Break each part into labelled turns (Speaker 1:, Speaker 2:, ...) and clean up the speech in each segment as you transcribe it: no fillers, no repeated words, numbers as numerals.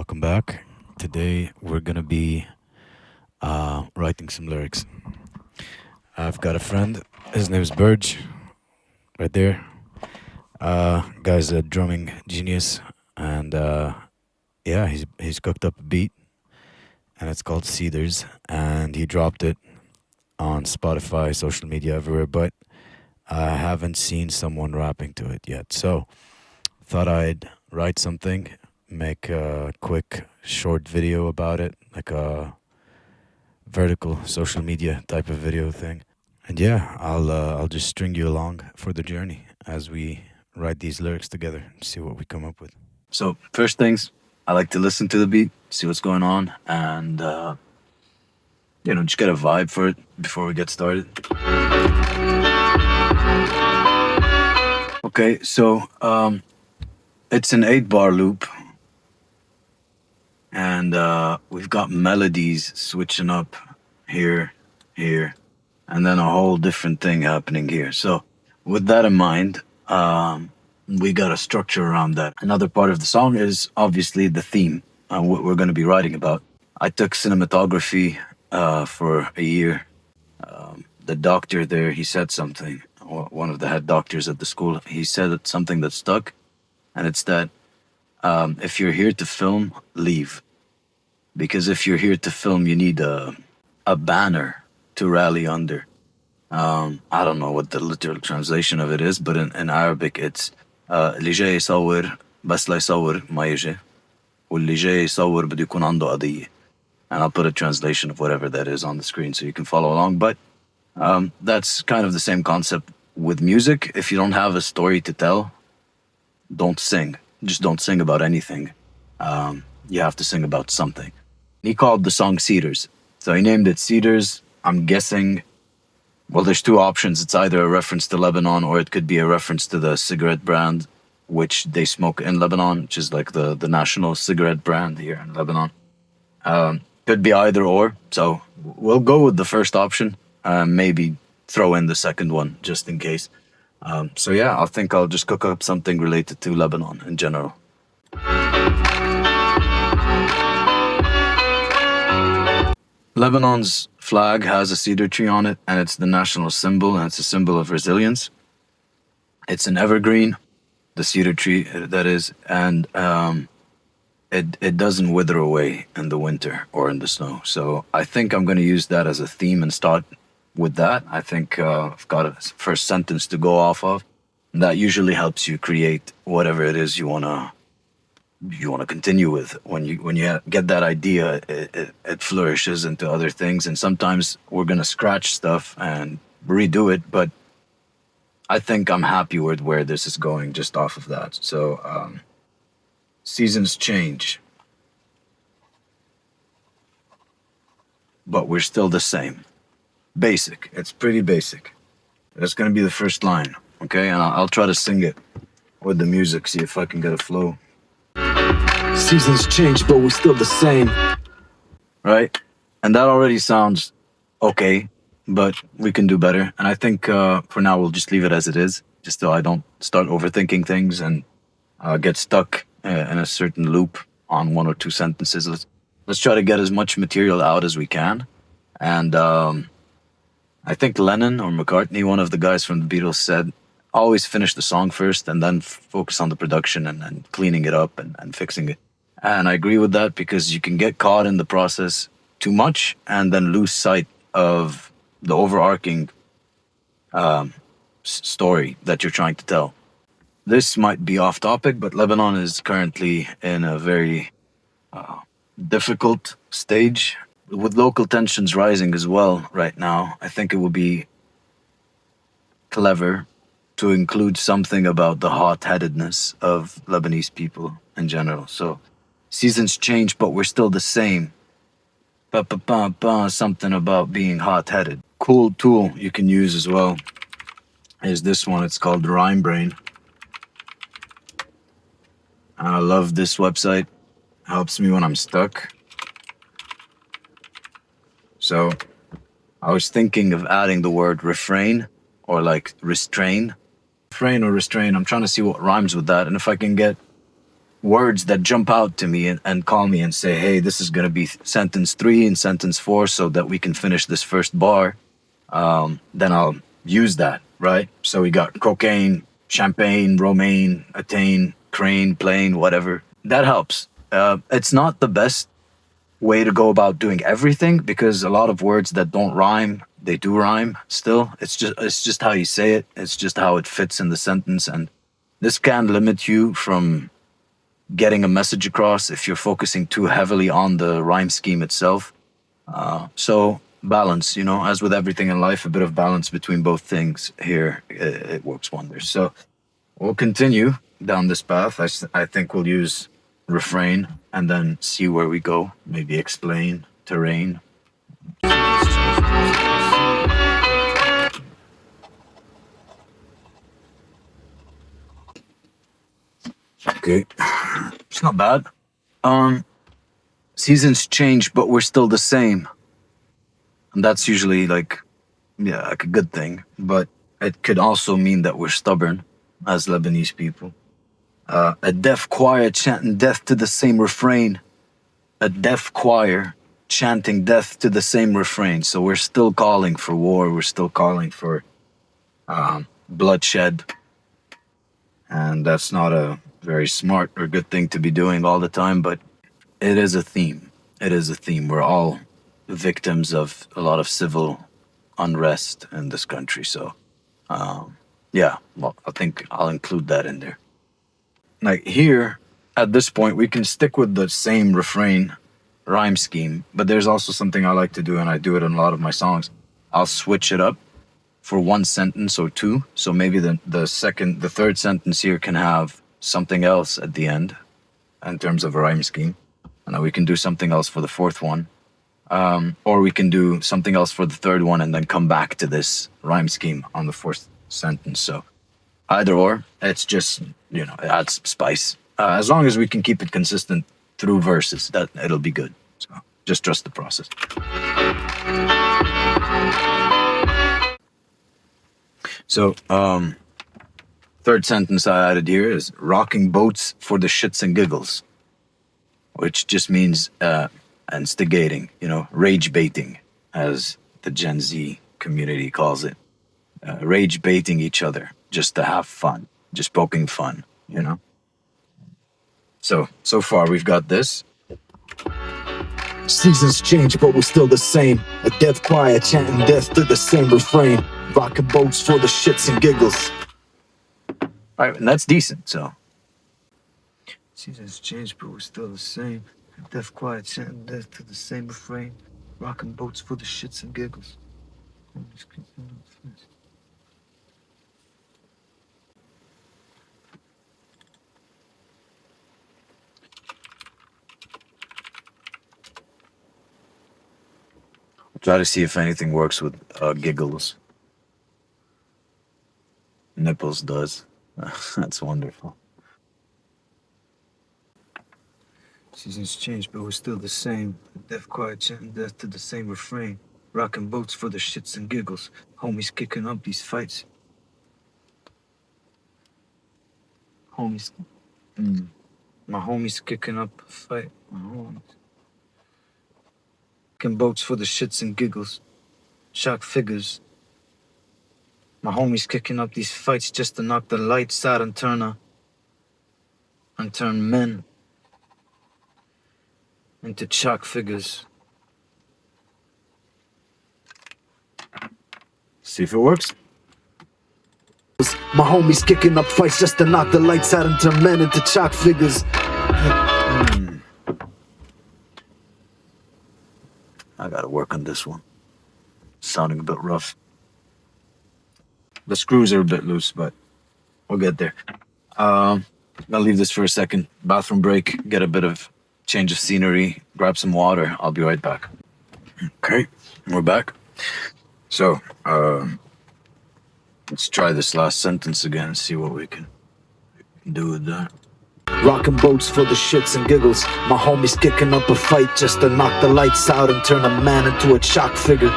Speaker 1: Welcome back. Today we're gonna be writing some lyrics. I've got a friend. His name is Burge, right there. Guy's a drumming genius, and yeah, he's cooked up a beat, and it's called Cedars, and he dropped it on Spotify, social media, everywhere. But I haven't seen someone rapping to it yet, so thought I'd write something, make a quick short video about it, like a vertical social media type of video thing. And yeah, I'll just string you along for the journey as we write these lyrics together and see what we come up with.
Speaker 2: So first things, I like to listen to the beat, see what's going on, and just get a vibe for it before we get started. Okay, so it's an 8-bar loop, and we've got melodies switching up here, here, and then a whole different thing happening here. So with that in mind, we got a structure around that. Another part of the song is obviously the theme, what we're going to be writing about. I took cinematography for a year. The doctor there, he said something, one of the head doctors at the school, he said something that stuck, and it's that if you're here to film, leave. Because if you're here to film, you need a banner to rally under. I don't know what the literal translation of it is, but in Arabic it's اللي جاي يصور بس لا يصور ما يجي واللي جاي يصور بده يكون عنده قضية. And I'll put a translation of whatever that is on the screen so you can follow along. But that's kind of the same concept with music. If you don't have a story to tell, don't sing. Just don't sing about anything. You have to sing about something. He called the song Cedars. So he named it Cedars. I'm guessing, well, there's two options. It's either a reference to Lebanon or it could be a reference to the cigarette brand which they smoke in Lebanon, which is like the national cigarette brand here in Lebanon. Could be either or. So we'll go with the first option. Maybe throw in the second one just in case. So yeah, I think I'll just cook up something related to Lebanon in general. Lebanon's flag has a cedar tree on it, and it's the national symbol, and it's a symbol of resilience. It's an evergreen, the cedar tree, that is, and it doesn't wither away in the winter or in the snow. So I think I'm going to use that as a theme and start with that. I think I've got a first sentence to go off of. That usually helps you create whatever it is you wanna continue with. When you get that idea, it flourishes into other things. And sometimes we're gonna scratch stuff and redo it, but I think I'm happy with where this is going just off of that. So seasons change, but we're still the same. Basic. It's pretty basic. That's gonna be the first line, okay? And I'll try to sing it with the music, see if I can get a flow. Seasons change, but we're still the same, right? And that already sounds okay, but we can do better. And I think for now we'll just leave it as it is, just so I don't start overthinking things and get stuck in a certain loop on one or two sentences. Let's try to get as much material out as we can. And I think Lennon or McCartney, one of the guys from the Beatles, said, always finish the song first and then focus on the production and cleaning it up and fixing it. And I agree with that because you can get caught in the process too much and then lose sight of the overarching story that you're trying to tell. This might be off topic, but Lebanon is currently in a very difficult stage with local tensions rising as well right now. I think it would be clever to include something about the hot-headedness of Lebanese people in general. So seasons change, but we're still the same. Something about being hot-headed. Cool tool you can use as well is this one. It's called Rhyme Brain. I love this website. Helps me when I'm stuck. So I was thinking of adding the word refrain or like restrain. Refrain or restrain. I'm trying to see what rhymes with that. And if I can get words that jump out to me and call me and say, hey, this is going to be sentence 3 and sentence 4 so that we can finish this first bar, then I'll use that, right? So we got cocaine, champagne, romaine, attain, crane, plane, whatever. That helps. It's not the best way to go about doing everything because a lot of words that don't rhyme, they do rhyme still. It's just how you say it. It's just how it fits in the sentence, and this can limit you from getting a message across if you're focusing too heavily on the rhyme scheme itself. So balance, as with everything in life, a bit of balance between both things here, it works wonders. So we'll continue down this path. I think we'll use refrain and then see where we go. Maybe explain terrain. Okay, it's not bad. Seasons change, but we're still the same. And that's usually like a good thing. But it could also mean that we're stubborn as Lebanese people. A deaf choir chanting death to the same refrain. A deaf choir chanting death to the same refrain. So we're still calling for war. We're still calling for bloodshed. And that's not a very smart or good thing to be doing all the time, but it is a theme. It is a theme. We're all victims of a lot of civil unrest in this country. So, well, I think I'll include that in there. Like here, at this point, we can stick with the same refrain rhyme scheme, but there's also something I like to do, and I do it in a lot of my songs. I'll switch it up for one sentence or two. So maybe the third sentence here can have something else at the end in terms of a rhyme scheme. And then we can do something else for the fourth one. Or we can do something else for the third one and then come back to this rhyme scheme on the fourth sentence. So either or, it's just, it adds spice. As long as we can keep it consistent through verses, that it'll be good. So just trust the process. So, third sentence I added here is rocking boats for the shits and giggles, which just means instigating, rage baiting, as the Gen Z community calls it. Rage baiting each other just to have fun, just poking fun, So far we've got this. Seasons change, but we're still the same. A deaf choir chanting death to the same refrain. Rocking boats for the shits and giggles. All right, and that's decent, so. Seasons change, but we're still the same. A deaf choir chanting death to the same refrain. Rocking boats for the shits and giggles. Try to see if anything works with giggles. Nipples does. That's wonderful. Seasons change, but we're still the same. Deaf choir chanting death to the same refrain. Rocking boats for the shits and giggles. Homies kicking up these fights. Homies. My homies kicking up a fight. My homies. Rocking boats for the shits and giggles. Shock figures. My homies kicking up these fights just to knock the lights out and turn men into chalk figures. See if it works. My homies kicking up fights just to knock the lights out and turn men into chalk figures. I gotta work on this one. Sounding a bit rough. The screws are a bit loose, but we'll get there. I'll leave this for a second. Bathroom break, get a bit of change of scenery, grab some water. I'll be right back. Okay, we're back. So, let's try this last sentence again and see what we can do with that. Rocking boats for the shits and giggles. My homies kicking up a fight just to knock the lights out and turn a man into a chalk figures.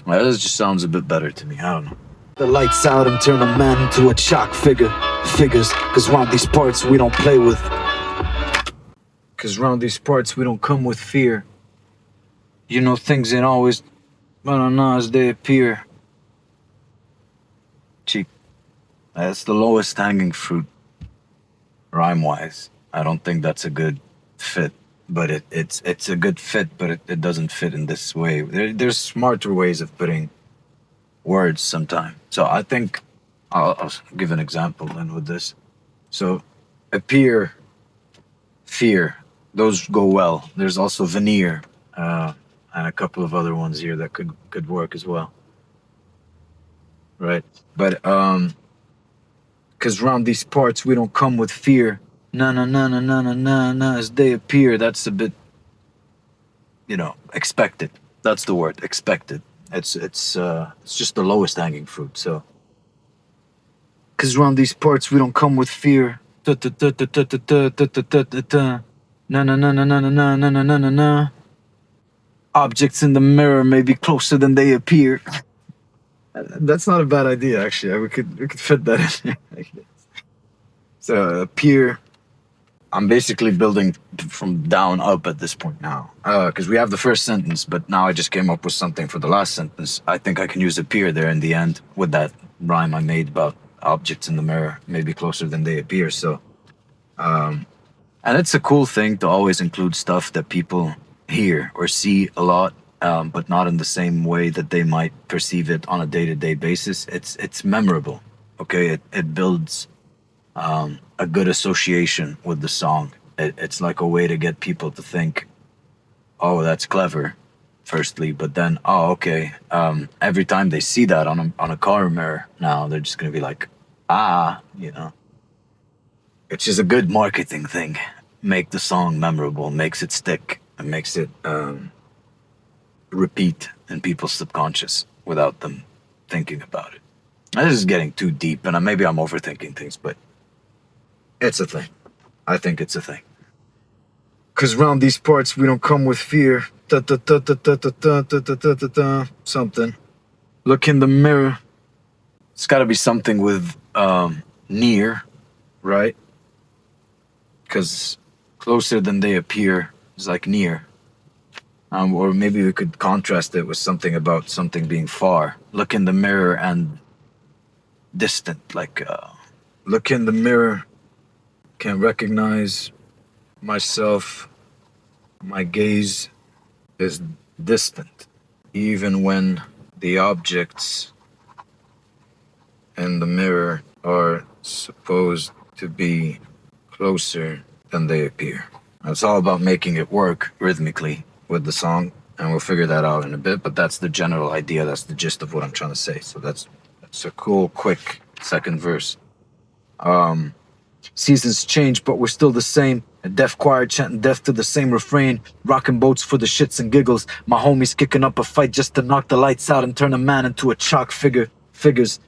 Speaker 2: Well, this just sounds a bit better to me. I don't know. The lights out and turn a man into a chalk figure. Figures, cause round these parts we don't play with. Cause round these parts we don't come with fear. You know things ain't always as they appear. Cheap. That's the lowest hanging fruit, rhyme-wise. I don't think that's a good fit, but it's a good fit, but it doesn't fit in this way. There's smarter ways of putting words sometimes. So I think I'll give an example then with this. So appear, fear, those go well. There's also veneer, and a couple of other ones here that could work as well. Right. But cause round these parts we don't come with fear. Na na na na na na na na as they appear. That's a bit, expected. That's the word, expected. It's just the lowest hanging fruit. So, cause round these parts we don't come with fear. Na na na na na na na na na na na na. Objects in the mirror may be closer than they appear. That's not a bad idea, actually. We could fit that in there. So appear. I'm basically building from down up at this point now, because we have the first sentence, but now I just came up with something for the last sentence. I think I can use appear there in the end with that rhyme I made about objects in the mirror, maybe closer than they appear. So, and it's a cool thing to always include stuff that people hear or see a lot, but not in the same way that they might perceive it on a day-to-day basis. It's memorable, okay? It builds a good association with the song. It's like a way to get people to think, oh, that's clever, firstly, but then, oh, okay. Every time they see that on a car mirror now, they're just gonna be like, which is a good marketing thing. Make the song memorable, makes it stick, and makes it repeat in people's subconscious without them thinking about it. This is getting too deep, and maybe I'm overthinking things, but it's a thing. I think it's a thing. Cause round these parts we don't come with fear. Something. Look in the mirror. It's gotta be something with near, right? Cause closer than they appear is like near. Or maybe we could contrast it with something about something being far. Look in the mirror and distant, like look in the mirror. Can't recognize myself. My gaze is distant, even when the objects in the mirror are supposed to be closer than they appear. It's all about making it work rhythmically with the song, and we'll figure that out in a bit, but that's the general idea. That's the gist of what I'm trying to say. So that's a cool, quick second verse. Seasons change, but we're still the same. A deaf choir chanting deaf to the same refrain. Rocking boats for the shits and giggles. My homies kicking up a fight just to knock the lights out and turn a man into a chalk figure. Figures.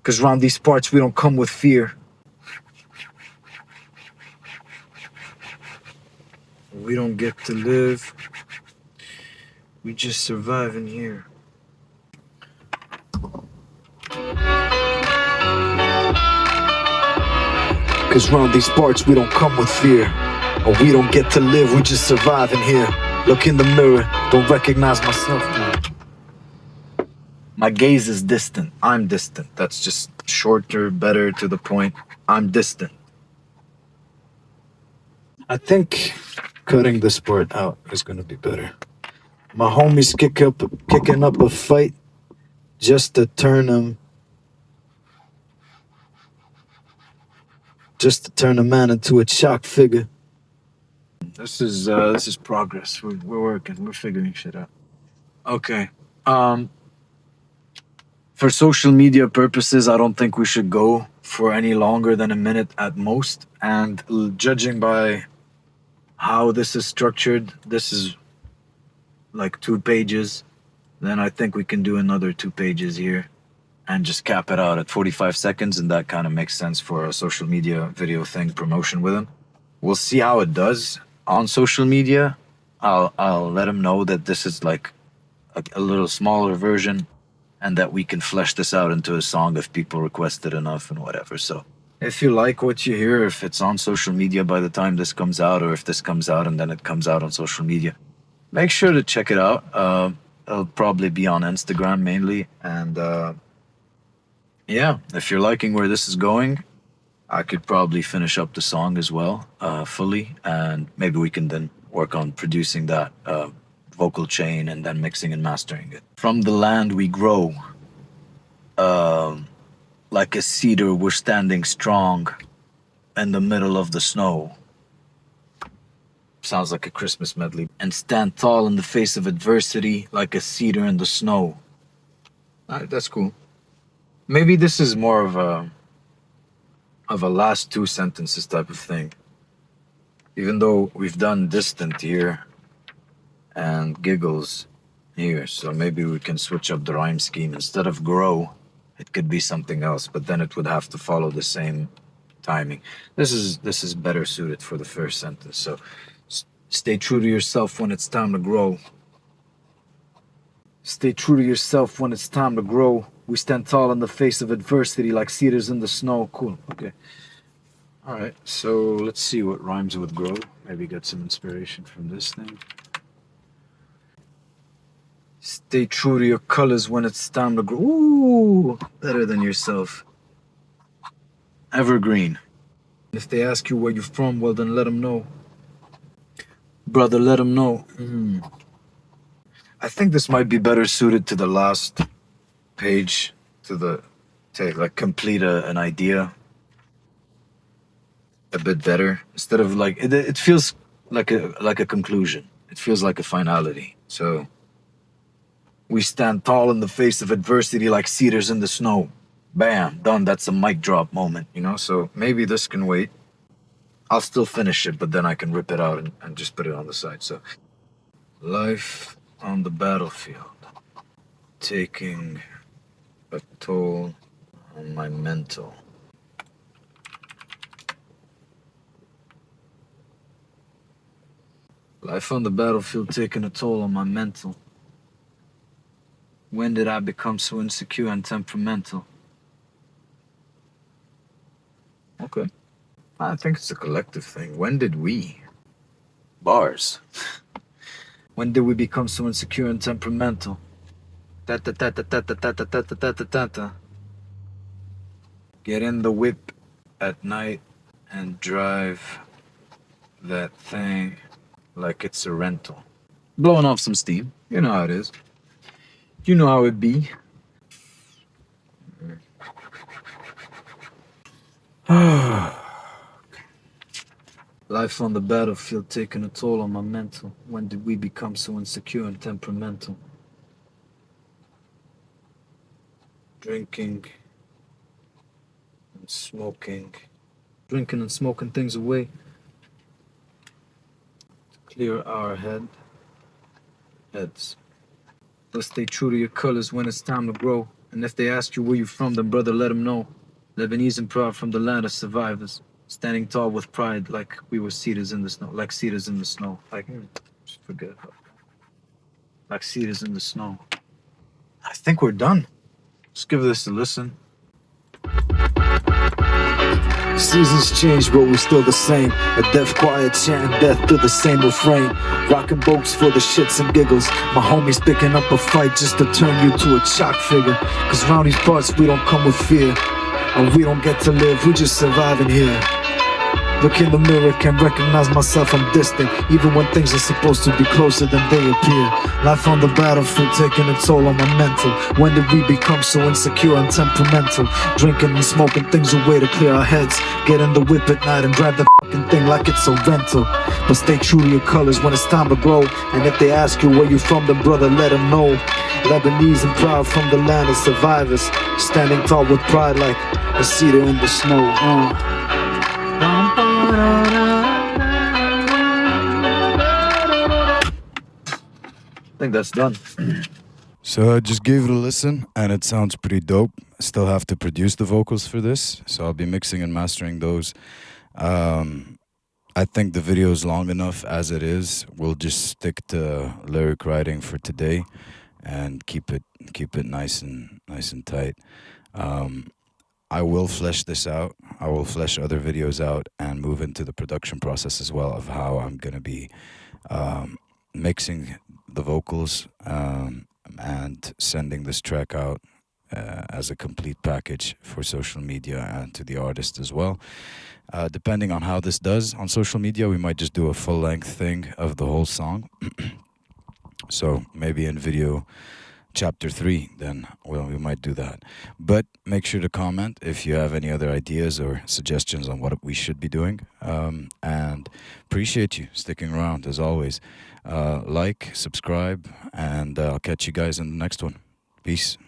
Speaker 2: Cause round these parts we don't come with fear. We don't get to live. We just survive in here. Cause round these parts we don't come with fear. Or we don't get to live, we just survive in here. Look in the mirror, don't recognize myself now. My gaze is distant, I'm distant. That's just shorter, better to the point. I'm distant. I think cutting this part out is gonna be better. My homies kicking up a fight just to turn a man into a chalk figure. This is progress. We're working. We're figuring shit out. Okay. For social media purposes, I don't think we should go for any longer than a minute at most. And judging by how this is structured, this is like 2 pages. Then I think we can do another 2 pages here and just cap it out at 45 seconds. And that kind of makes sense for a social media video thing, promotion with him. We'll see how it does on social media. I'll let him know that this is like a little smaller version, and that we can flesh this out into a song if people request it enough and whatever. So if you like what you hear, if it's on social media by the time this comes out, or if this comes out and then it comes out on social media, make sure to check it out. It'll probably be on Instagram mainly. And yeah, if you're liking where this is going, I could probably finish up the song as well, fully, and maybe we can then work on producing that vocal chain and then mixing and mastering it. From the land we grow, like a cedar, we're standing strong in the middle of the snow. Sounds like a Christmas medley. And stand tall in the face of adversity, like a cedar in the snow. Alright, that's cool. Maybe this is more of a last two sentences type of thing. Even though we've done distant here and giggles here, so maybe we can switch up the rhyme scheme. Instead of grow, it could be something else, but then it would have to follow the same timing. This is better suited for the first sentence. So stay true to yourself when it's time to grow. Stay true to yourself when it's time to grow. We stand tall in the face of adversity like cedars in the snow. Cool. Okay. All right. So let's see what rhymes with grow. Maybe get some inspiration from this thing. Stay true to your colors when it's time to grow. Ooh, better than yourself. Evergreen. If they ask you where you're from, well then let them know. Brother, let them know. I think this might be better suited to the last page, to like complete an idea a bit better, instead of like it feels like a conclusion. It feels like a finality. So we stand tall in the face of adversity like cedars in the snow. Bam, done. That's a mic drop moment, you know? So maybe this can wait. I'll still finish it, but then I can rip it out and just put it on the side. So life on the battlefield, taking a toll on my mental. Life on the battlefield taking a toll on my mental. When did I become so insecure and temperamental? Okay. I think it's a collective thing. When did we? Bars. When did we become so insecure and temperamental? Ta ta ta ta ta ta ta ta ta ta ta ta ta. Get in the whip at night and drive that thing like it's a rental. Blowing off some steam. You know how it is. You know how it be. Life on the battlefield taking a toll on my mental. When did we become so insecure and temperamental? Drinking and smoking. Drinking and smoking things away to clear our heads. Let's stay true to your colors when it's time to grow. And if they ask you where you're from, then brother, let them know. Lebanese and proud from the land of survivors. Standing tall with pride like we were cedars in the snow. Like cedars in the snow. Like, just forget about that. Like cedars in the snow. I think we're done. Let's give this a listen. Seasons change, but we're still the same. A deaf quiet chanting death to the same refrain. Rocking boats for the shits and giggles. My homies picking up a fight just to turn you to a chalk figure. Cause round these parts we don't come with fear. And we don't get to live, we just surviving here. Look in the mirror, can recognize myself, I'm distant. Even when things are supposed to be closer than they appear. Life on the battlefield taking a toll on my mental. When did we become so insecure and temperamental? Drinking and smoking things away to clear our heads. Get in the whip at night and drive the fucking thing like it's a rental. But stay true to your colors when it's time to grow. And if they ask you where you from, then brother, let them know. Lebanese and proud from the land of survivors. Standing tall with pride like a cedar in the snow. I think that's done.
Speaker 1: So I just gave it a listen, and it sounds pretty dope. I still have to produce the vocals for this, so I'll be mixing and mastering those. I think the video is long enough as it is. We'll just stick to lyric writing for today, and keep it nice and tight. Um, I will flesh this out. I will flesh other videos out and move into the production process as well of how I'm gonna be mixing the vocals and sending this track out as a complete package for social media and to the artist as well. Depending on how this does on social media, we might just do a full length thing of the whole song. So maybe in video chapter 3, then well, we might do that. But make sure to comment if you have any other ideas or suggestions on what we should be doing. And appreciate you sticking around as always. Like, subscribe, and I'll catch you guys in the next one. Peace.